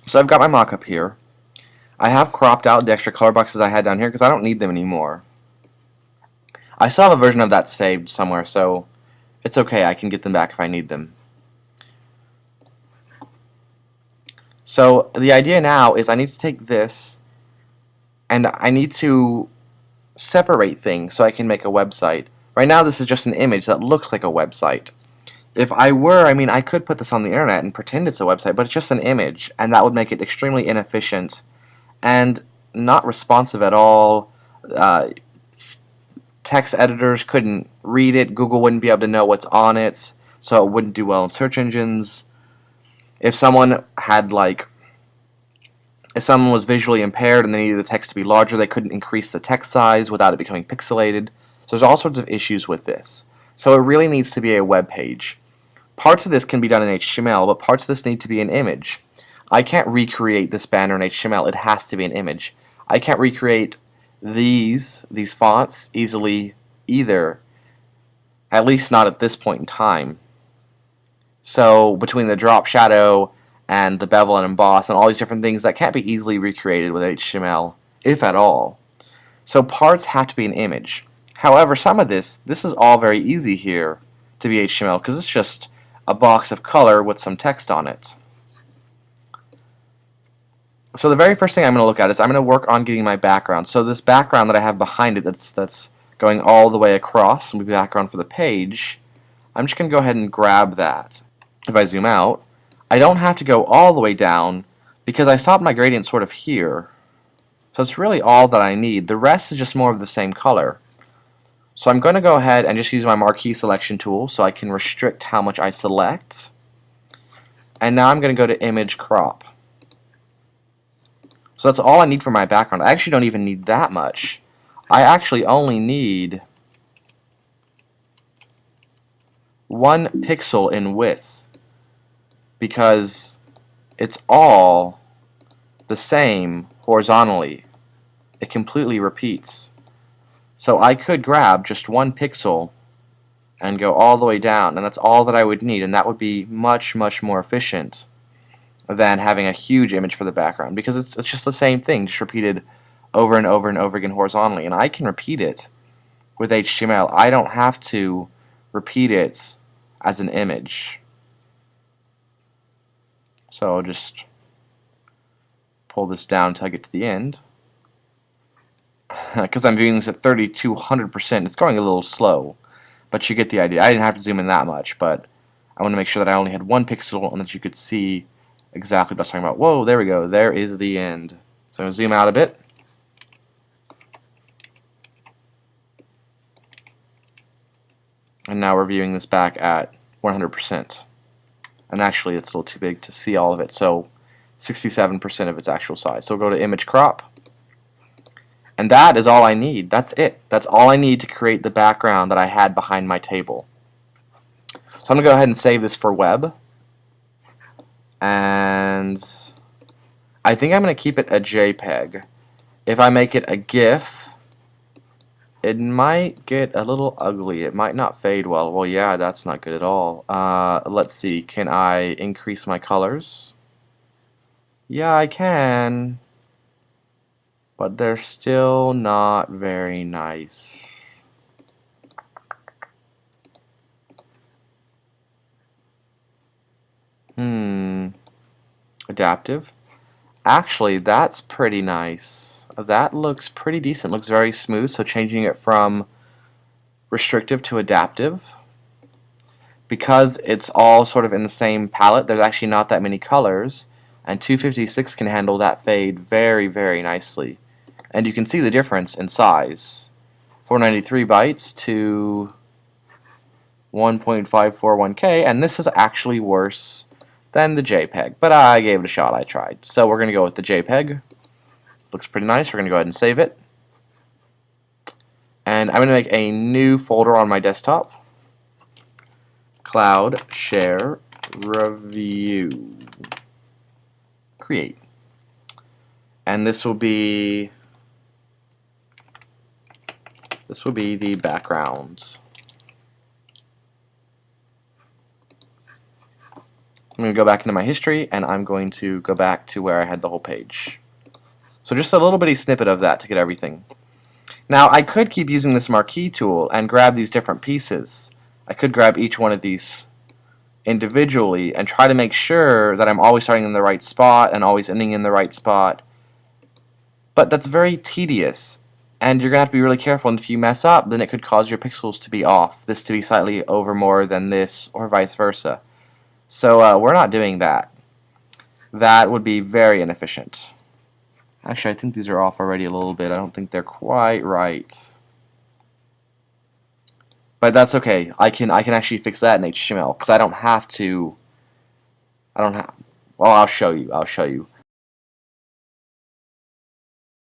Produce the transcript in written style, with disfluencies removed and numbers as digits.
So I've got my mockup here. I have cropped out the extra color boxes I had down here because I don't need them anymore. I still have a version of that saved somewhere, so it's okay. I can get them back if I need them. So the idea now is I need to take this and I need to separate things so I can make a website. Right now this is just an image that looks like a website. If I were, I could put this on the internet and pretend it's a website, but it's just an image, and that would make it extremely inefficient and not responsive at all. Uh, Text editors couldn't read it. Google wouldn't be able to know what's on it, so it wouldn't do well in search engines. If someone was visually impaired and they needed the text to be larger, they couldn't increase the text size without it becoming pixelated. So there's all sorts of issues with this. So it really needs to be a web page. Parts of this can be done in HTML, but parts of this need to be an image. I can't recreate this banner in HTML. It has to be an image. I can't recreate these fonts easily either, at least not at this point in time. So between the drop shadow and the bevel and emboss and all these different things, that can't be easily recreated with HTML, if at all. So parts have to be an image. However, some of this is all very easy here to be HTML because it's just a box of color with some text on it. So the very first thing I'm going to look at is I'm going to work on getting my background. So this background that I have behind it that's going all the way across, and the background for the page, I'm just going to go ahead and grab that. If I zoom out, I don't have to go all the way down because I stopped my gradient sort of here. So it's really all that I need. The rest is just more of the same color. So I'm going to go ahead and just use my marquee selection tool so I can restrict how much I select. And now I'm going to go to image crop. So that's all I need for my background. I actually don't even need that much. I actually only need 1 pixel in width because it's all the same horizontally. It completely repeats. So I could grab just 1 pixel and go all the way down, and that's all that I would need, and that would be much, much more efficient than having a huge image for the background because it's just the same thing, just repeated over and over and over again horizontally. And I can repeat it with HTML. I don't have to repeat it as an image. So I'll just pull this down until I get to the end. Because I'm viewing this at 3200%, it's going a little slow, but you get the idea. I didn't have to zoom in that much, but I want to make sure that I only had 1 pixel and that you could see exactly what I was talking about. Whoa, there we go. There is the end. So I'm going to zoom out a bit. And now we're viewing this back at 100%. And actually, it's a little too big to see all of it, so 67% of its actual size. So we'll go to image crop. And that is all I need. That's it. That's all I need to create the background that I had behind my table. So I'm going to go ahead and save this for web. And I think I'm going to keep it a JPEG. If I make it a GIF, it might get a little ugly. It might not fade well. Well, yeah, that's not good at all. Let's see. Can I increase my colors? Yeah, I can. But they're still not very nice. Adaptive. Actually, that's pretty nice. That looks pretty decent. Looks very smooth, so changing it from restrictive to adaptive. Because it's all sort of in the same palette, there's actually not that many colors, and 256 can handle that fade very, very nicely. And you can see the difference in size. 493 bytes to 1.541K, and this is actually worse than the JPEG, but I gave it a shot. I tried. So we're going to go with the JPEG. Looks pretty nice. We're going to go ahead and save it. And I'm going to make a new folder on my desktop. Cloud Share Review. Create. And this will be the backgrounds. I'm going to go back into my history, and I'm going to go back to where I had the whole page. So just a little bitty snippet of that to get everything. Now, I could keep using this marquee tool and grab these different pieces. I could grab each one of these individually and try to make sure that I'm always starting in the right spot and always ending in the right spot. But that's very tedious, and you're going to have to be really careful, and if you mess up, then it could cause your pixels to be off, this to be slightly over more than this, or vice versa. So we're not doing that. That would be very inefficient. Actually, I think these are off already a little bit. I don't think they're quite right. But that's okay. I can actually fix that in HTML because I don't have to. Well, I'll show you.